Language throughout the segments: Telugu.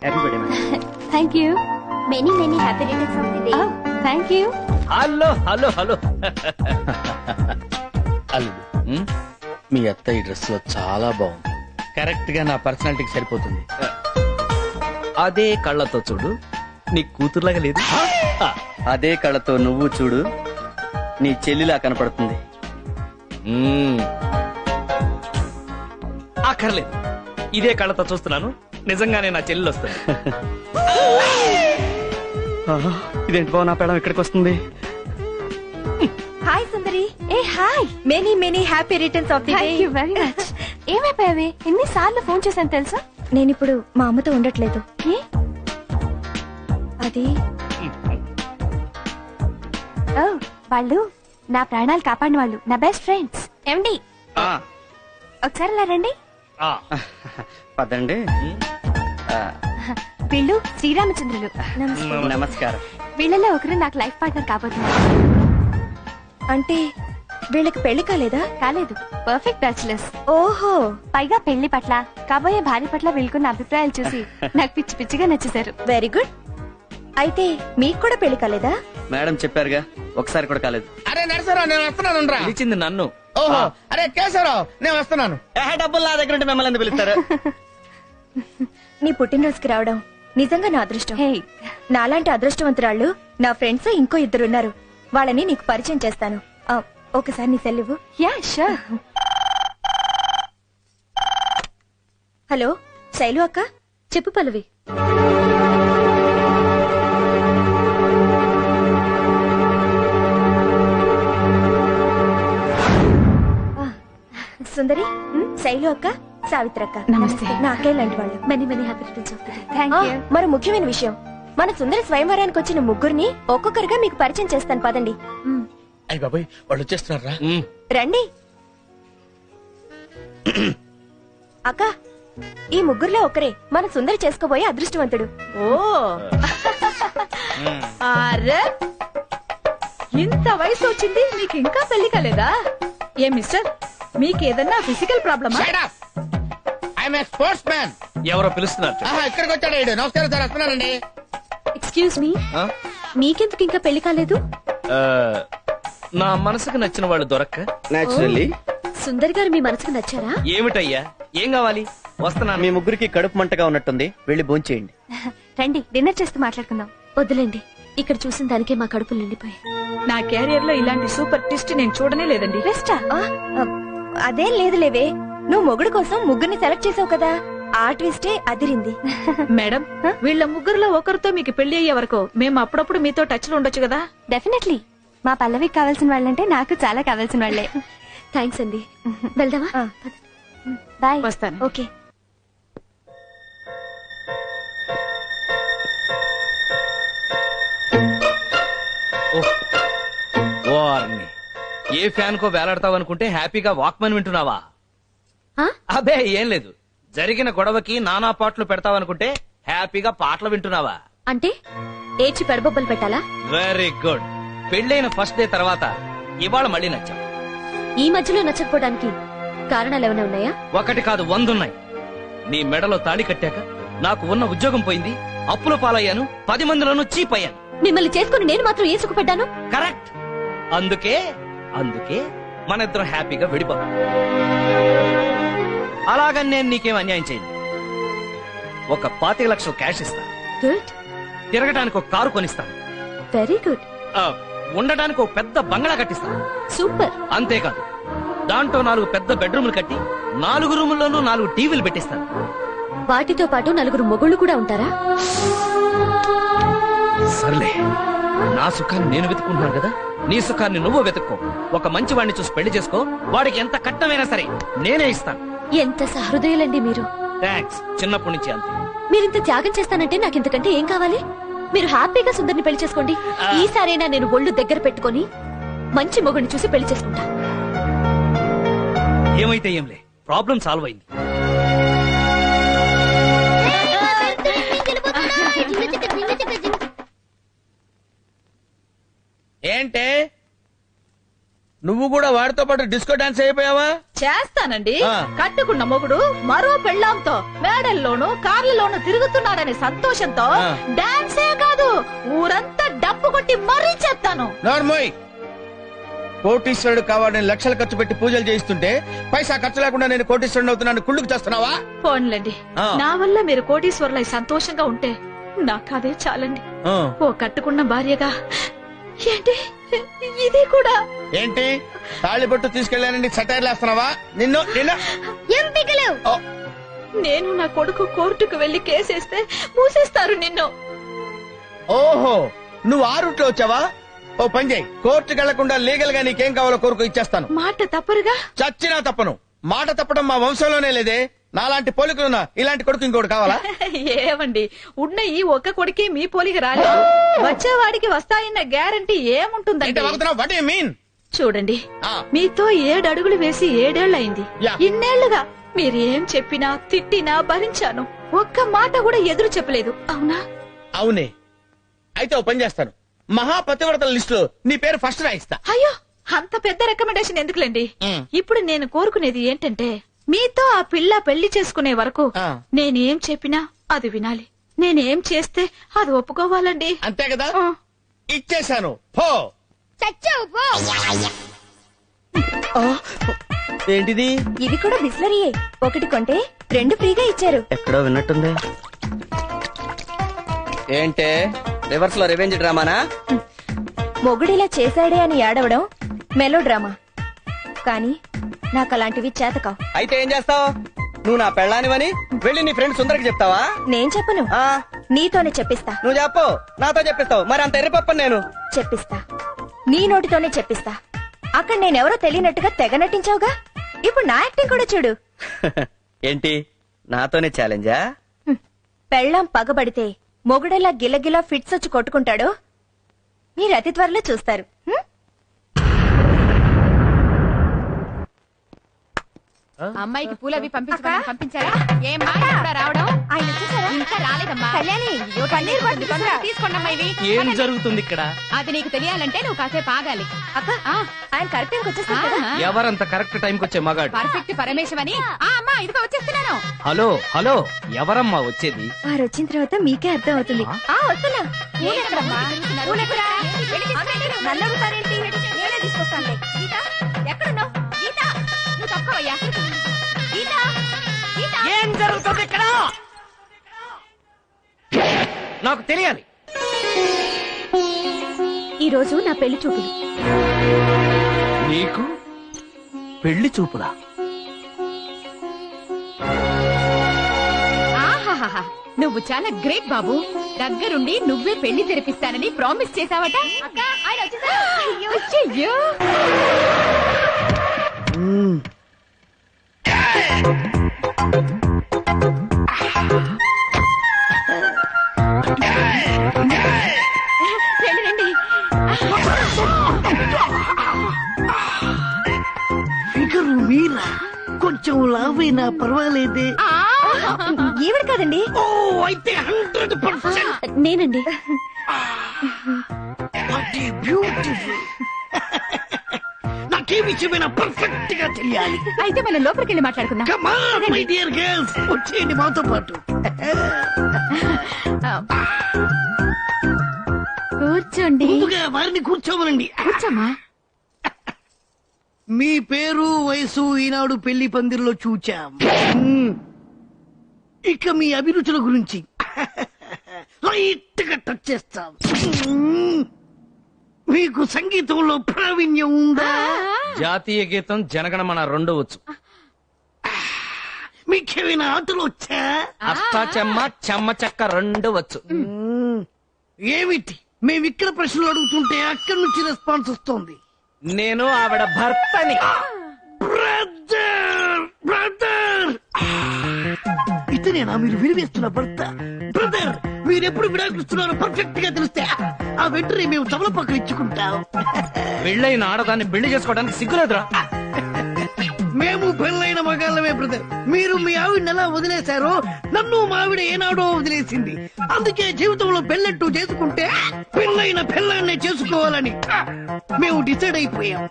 Happy birthday madam. Thank you. Many many happy returns of the day. Thank you. Hello hello hello. అల్లుడు, మీ అత్తయ్య డ్రెస్ లో చాలా బాగుంది. కరెక్ట్ గా నా పర్సనాలిటీకి సరిపోతుంది. అదే కళ్ళతో చూడు, నీ కూతురులాగా లేదు. అదే కళ్ళతో నువ్వు చూడు, నీ చెల్లిలా కనపడుతుంది. అక్కర్లేదు, ఇదే కళ్ళతో చూస్తున్నాను, నిజంగానే నా చెల్లెలు వస్తుంది. ఇదేంటి బావ, నా పేడం ఇక్కడికి వస్తుంది. Hi Sundari. Hey hi. Many many happy returns of the day. Thank you very much. ఏమైపోయావే? ఎన్నిసార్లు ఫోన్ చేశాను తెలుసా? నేను ఇప్పుడు మా అమ్మతో ఉండట్లేదు. ఏ? అది ఓ, వాళ్ళు నా ప్రాణాలు కాపాడిన వాళ్ళు, నా బెస్ట్ ఫ్రెండ్స్. ఏమండి, ఒకసారి ఇలా రండి. పదండి. వీళ్ళు శ్రీరామచంద్రులు. నమస్కారం. వీళ్ళలో ఒకరు నాకు లైఫ్ పార్ట్నర్ కాబోతున్నారు. అంటే వీళ్ళకి పెళ్లి కాలేదా? కాలేదు, పర్ఫెక్ట్ బ్యాచులర్స్. ఓహో. పైగా పెళ్లి పట్ల, కాబోయే భార్య పట్ల వీళ్ళకున్న అభిప్రాయాలు చూసి నాకు పిచ్చి పిచ్చిగా నచ్చేశారు. Very good. అయితే మీకు కూడా పెళ్లి కాలేదా? మేడం చెప్పారుగా, ఒకసారి కూడా కాలేదు. అరే నరసరావు, నేను వస్తున్నాను రా. పిలిచింది నన్ను. ఓహో, అరే కేశవరావు, నేను వస్తున్నాను. డబ్బులు నా దగ్గర ఉంటే మిమ్మల్ని ఎందుకు పిలుస్తారు? నీ పుట్టినరోజుకి రావడం నిజంగా నా అదృష్టం. హే, నాలాంటి అదృష్టవంతురాళ్ళు నా ఫ్రెండ్స్ ఇంకో ఇద్దరు ఉన్నారు. వాళ్ళని నీకు పరిచయం చేస్తాను. ఒకసారి నీ సెల్లివ్వు. Yeah sure. హలో శైలు అక్క. చెప్పు పల్లవి. సుందరి, శైలు అక్క, సావిత్రక్క. నమస్తే. నా అక్కయ్య లాంటి వాళ్ళు. Many many happy returns of the day. Thank you. మరో ముఖ్యమైన విషయం, మన సుందరి స్వయంవరానికి వచ్చిన ముగ్గురిని ఒక్కొక్కరుగా మీకు పరిచయం చేస్తాను, పదండి. అయ్య బాబాయ్, వాళ్ళు వచ్చేస్తున్నారా? రండి. అక్క, ఈ ముగ్గురులో ఒకరే మన సుందరి చేసుకోబోయే అదృష్టవంతుడు. ఓ అరే, ఇంత వయసు వచ్చింది, మీకు ఇంకా పెళ్లి కాలేదా? ఏ మిస్టర్, మీకు ఏదన్నా ఫిజికల్ ప్రాబ్లమా? I'm a sports man. ఎవరో పిలుస్తున్నారు. ఇక్కడికి వచ్చాడు ఈడు. నమస్కారం సార్, వస్తున్నానండి. ఎక్స్క్యూజ్ మీ, మీకెందుకు ఇంకా పెళ్లి కాలేదు? నా మనసుకు నచ్చిన వాళ్ళు దొరక్క. నేచురల్లీ. సుందర్ గారు మీ మనసుకు నచ్చారా? ఏమిటయ్యా, ఏం కావాలి? వస్తున్నాను. మీ ముగ్గురికి కడుపు మంటగా ఉన్నట్టుంది, వెళ్ళి భోంచేయండి. రండి, డిన్నర్ చేస్తూ మాట్లాడుకుందాం. వద్దులేండి, ఇక్కడ చూసిన దానికే మా కడుపులు నిండిపోయాయి. నా కెరియర్ లో ఇలాంటి సూపర్ ట్విస్ట్ నేను చూడనే లేదండి. బెస్టా? అదేం లేదు లేవే, నువ్వు మొగుడు కోసం ముగ్గురిని సెలెక్ట్ చేసావు కదా, ఆ ట్విస్టే అదిరింది. మేడం, వీళ్ళ ముగ్గురులో ఒకరితో మీకు పెళ్లి అయ్యే వరకు మేము అప్పుడప్పుడు మీతో టచ్ లో ఉండొచ్చు కదా? డెఫినెట్లీ. మా పల్లవికి కావాల్సిన వాళ్ళంటే నాకు చాలా కావాల్సిన వాళ్ళే. థ్యాంక్స్ అండి. వెళ్దామా? బాయ్. వస్తాను. ఓకే. వారిని ఏ ఫ్యాన్ కో వేలాడతావనుకుంటే హ్యాపీగా వాక్మన్ వింటున్నావా? అబే ఏం లేదు, జరిగిన గొడవకి నానా పాటలు పెడతావనుకుంటే హ్యాపీగా పాటలు వింటున్నావా? అంటే ఏడ్చి పెడబొబ్బలు పెట్టాలా? Very good. పెళ్ళైన ఫస్ట్ డే తర్వాత ఇవాళ మళ్ళీ నచ్చాం. ఈ మధ్యలో నచ్చకపోవడానికి కారణాలు ఏమైనా ఉన్నాయా? ఒకటి కాదు, 100 ఉన్నాయి. నీ మెడలో తాళి కట్టాక నాకు ఉన్న ఉద్యోగం పోయింది, అప్పుల పాలయ్యాను, 10 మందిలోనూ చీప్ అయ్యాను. మిమ్మల్ని చేసుకుని నేను మాత్రం ఏ సుఖపడ్డాను? కరెక్ట్. అందుకే మన ఇద్దరం హ్యాపీగా విడిపోతాం. అలాగని నేను నీకేం అన్యాయం చేయను. ఒక 25 లక్షలు క్యాష్ ఇస్తాను. గుడ్. తిరగడానికి ఒక కారు కొనిస్తాను. Very good. ఉండడానికి ఒక పెద్ద బంగ్లా కట్టిస్తాను. సూపర్. అంతేకాదు, దాంట్లో 4 పెద్ద బెడ్రూమ్లు కట్టి 4 రూముల్లోనూ 4 టీవీలు పెట్టిస్తాను. వాటితో పాటు 4 మొగుళ్ళు కూడా ఉంటారా? సర్లే, నా సుఖాన్ని నేను వెతుక్కుంటున్నాను కదా, నీ సుఖాన్ని నువ్వు వెతుక్కో. ఒక మంచి వాడిని చూసి పెళ్లి చేసుకో, వాడికి ఎంత కట్నమైనా సరే నేనే ఇస్తాను. ఎంత సహృదయులండి మీరు. థ్యాంక్స్. చిన్నప్పటి నుంచి అంతే. మీరింత త్యాగం చేస్తానంటే నాకు ఇంతకంటే ఏం కావాలి? మీరు హ్యాపీగా సుందర్ని పెళ్లి చేసుకోండి. ఈసారైనా నేను ఒళ్ళు దగ్గర పెట్టుకొని మంచి మొగుడిని చూసి పెళ్లి చేసుకుంటా. ఏమైతే ఏంలే, ప్రాబ్లం సాల్వ్ అయింది. ఏంటే నువ్వు కూడా వాడితో పాటు డిస్కో డాన్స్ అయిపోయావా? చేస్తానండి. ఆ. కట్టుకున్న మొగుడు మరో పెళ్ళాంతో మేడల్లోనూ కార్లలోనూ తిరుగుతున్నాడనే సంతోషంతో ఆ. డాన్సే కాదు ఊరంతా డప్పు కొట్టి మరీ చేస్తాను. నోర్మోయ్, కోటీశ్వరుడు కావాలని లక్షలు ఖర్చు పెట్టి పూజలు చేయిస్తుంటే పైసా ఖర్చు లేకుండా నేను కోటీశ్వరుడు అవుతున్నాను కుళ్ళుకు చేస్తున్నావా? పోన్లండి, ఆ. నా వల్ల మీరు కోటీశ్వరులై సంతోషంగా ఉంటే నాకదే చాలండి. ఆ. ఓ కట్టుకున్న భార్యగా ఏంటి ఇది కూడా ఏంటి తాళిబొట్టు తీసుకెళ్ళానని సెటైర్లు వేస్తున్నావా? నిన్ను నిన్ను ఏం పీకలేవు. ఓ, నేను నా కొడుకు కోర్టుకు వెళ్లి కేసేస్తే మూసేస్తారు నిన్ను. ఓహో, నువ్వు ఆ రూట్లో వచ్చావా? ఓ పని చేయి, కోర్టుకు వెళ్లకుండా లీగల్ గా నీకేం కావాలో కోరుకు ఇచ్చేస్తాను. మాట తప్పరుగా. చచ్చినా తప్పను. మాట తప్పడం మా వంశంలోనే లేదే. నాలాంటి పోలికలున్నా ఇలాంటి కొడుకు ఇంకోటి కావాలా? ఏమండి, ఉన్న ఈ ఒక్క కొడుకే మీ పోలికి రాలేదు. వచ్చేవాడికి వస్తాయన్న గ్యారంటీ ఏముంటుందండి? What you mean? చూడండి, ఆ. మీతో 7 అడుగులు వేసి 7 ఏళ్లయింది. యా. ఇన్నేళ్లుగా మీరేం చెప్పినా తిట్టినా భరించాను. ఒక్క మాట కూడా ఎదురు చెప్పలేదు, అవునా? అవునే. అయితే ఓ పని చేస్తాను, మహాపతివ్రతల లిస్ట్ లో నీ పేరు ఫస్ట్ రాయిస్తా. అయ్యో, అంత పెద్ద రికమెండేషన్ ఎందుకులేండి? ఇప్పుడు నేను కోరుకునేది ఏంటంటే, మీతో ఆ పిల్ల పెళ్లి చేసుకునే వరకు ఆ. నేనేం చెప్పినా అది వినాలి. నేనేం చేస్తే అది ఒప్పుకోవాలండి. అంతే కదా? ఆ. ఇచ్చేశాను, పో. చచ్చావు పో. ఏంటిది? ఇది కూడా బిస్లరీయే. ఒకటి కొంటే 2 ఫ్రీగా ఇచ్చారు. ఎక్కడో విన్నట్టుంది. ఏంటే రివర్స్ లో రివెంజ్ డ్రామానా? మొగుడిలా చేశాడే అని ఏడవడం మెలో డ్రామా. కానీ నాకు అలాంటివి చేతకావు. అయితే ఏం చేస్తావు? నువ్వు నా పెళ్ళానివని వెళ్ళి నీ ఫ్రెండ్ సుందరికి చెప్తావా? నేను చెప్పను, ఆ, నీతోనే చెప్పిస్తా. నువ్వు చెప్పు, నాతో చెప్పిస్తావు. మరి అంత ఎర్రిపప్పని నేను. చెప్పిస్తా, నీ నోటితోనే చెప్పిస్తా. అక్కడ నేనెవరో తెలియనట్టుగా తెగ నటించావుగా, ఇప్పుడు నా యాక్టింగ్ కూడా చూడు. ఏంటి, నాతోనే ఛాలెంజా? పెళ్ళాం పగబడితే మొగుడెలా గిల్లగిలా ఫిట్స్ వచ్చి కొట్టుకుంటాడో మీరు అతి త్వరలో చూస్తారు. హ్మ్? అమ్మాయికి పూలవి పంపించారా? ఏమ్మా ఎప్పుడా రావడం? ఆయన వచ్చేసారా? ఇంకా రాలేదమ్మా. కళ్యాణి, పన్నీర్ బటర్ తీసుకురా. తీసుకోండమ్మా ఇవి. ఏం జరుగుతుంది ఇక్కడ? అది నీకు తెలియాలంటే నువ్వు కాసేపు ఆగాలి. అక్క, ఆయన కరెక్ట్ టైంకి వచ్చేస్తారు కదా. ఎవరంత కరెక్ట్ టైంకి వచ్చే మగాడు? పర్ఫెక్ట్ పరమేశ్వని. అమ్మా ఇదిగో వచ్చేస్తున్నాను. హలో హలో, ఎవరమ్మా వచ్చేది? వారు వచ్చిన తర్వాత మీకే అర్థం అవుతుంది. వస్తున్నా. ఏంటమ్మా? పూలెక్కడా? నన్ను అడుగుతారేంటి? నేనే తీసుకొస్తానులే. గీత, ఎక్కడున్నావు? గీత, నువ్వు తక్కువయ్యా. గీత, గీత. ఏం జరుగుతుంది ఇక్కడ? నాకు తెలియాలి. ఈ రోజు నా పెళ్లి చూపులు. నీకు పెళ్లి చూపులా? ఆహాహాహా. నువ్వు చాలా గ్రేట్ బాబు. దగ్గరుండి నువ్వే పెళ్లి తెరిపిస్తానని ప్రామిస్ చేసావట. అక్క, ఆయన వచ్చేసారు. అయ్యో. అయ్యో. రండి రండి. ఫిగరు మీరా? కొంచెం లావైనా పర్వాలేదే. ఈవిడ కదండి. ఓ, అయితే 100%. నేనండి. బ్యూటిఫుల్. నాకే విషయమైనా పర్ఫెక్ట్ గా తెలియాలి. అయితే మనం లోపలికి వెళ్ళి మాట్లాడుకుందాం. కమాన్ మై డియర్ గర్ల్స్, వచ్చేయండి మాతో పాటు. కూర్చోండి. ముందుగా వారిని కూర్చోమనండి. కూర్చోమ్మా. మీ పేరు వయసు ఈనాడు పెళ్లి పందిరిలో చూచాం. ఇక మీ అభిరుచుల గురించి లైట్ గా టచ్ చేస్తాం. మీకు సంగీతంలో ప్రావీణ్యం ఉందా? జాతీయ గీతం జనగణమన 2 వచ్చు. మీకేమైనా ఆటలు వచ్చా? అష్టాచెమ్మ చెమ్మ చెక్క 2 వచ్చు. ఏమిటి మేమిక్కడ ప్రశ్నలు అడుగుతుంటే అక్కడి నుంచి రెస్పాన్స్ వస్తోంది? నేను ఆవిడ భర్తని. బ్రదర్ బ్రదర్, ఇతనేనా మీరు విడివేస్తున్న భర్త? బ్రదర్, మీరెప్పుడు విడాకులుస్తున్నారో పర్ఫెక్ట్ గా తెలిస్తే ఆ వెంటనే మేము తమలపాకులు ఇచ్చుకుంటాం. పెళ్ళైన ఆడదాన్ని పెళ్లి చేసుకోవడానికి సిగ్గులేదురా? మేము పెళ్ళైన మగాళ్ళమే బ్రదర్. మీరు మీ ఆవిడని ఎలా వదిలేశారో నన్ను మా ఆవిడ ఏనాడో వదిలేసింది. అందుకే జీవితంలో పెళ్ళట్టు చేసుకుంటే పెళ్ళైన పెళ్ళాన్నే చేసుకోవాలని మేము డిసైడ్ అయిపోయాం.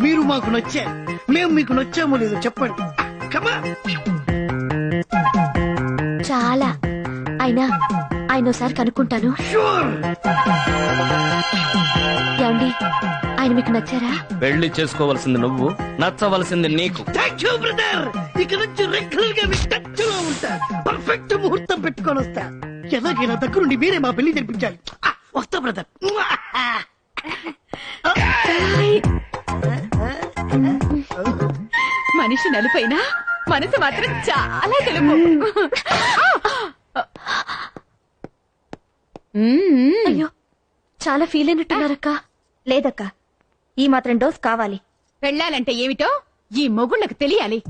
మీరు మాకు నచ్చారు, మేము మీకు నచ్చామో లేదో చెప్పండి. కమా చాలా. ఆయన ఒకసారి కనుక్కుంటాను. షూర్. ఏమండి, ఆయన మీకు నచ్చారా? పెళ్లి చేసుకోవలసింది నువ్వు, నచ్చవలసింది నీకు. Thank you brother. ఇక నుంచి రెగ్యులర్ గా మీ టచ్ లో ఉంటా. పర్ఫెక్ట్ ముహూర్తం పెట్టుకొని వస్తా. ఎలాగైనా దగ్గరుండి మీరే మా పెళ్లి జరిపించాలి. వస్తా బ్రదర్. మనిషి నలుపైనా మనసు మాత్రం చాలా తెలుపు. అయ్యో, చాలా ఫీల్ అయినట్టున్నారక్క. లేదక్క, ఈ మాత్రం డోస్ కావాలి. పెళ్ళాలంటే ఏమిటో ఈ మొగుళ్ళకు తెలియాలి.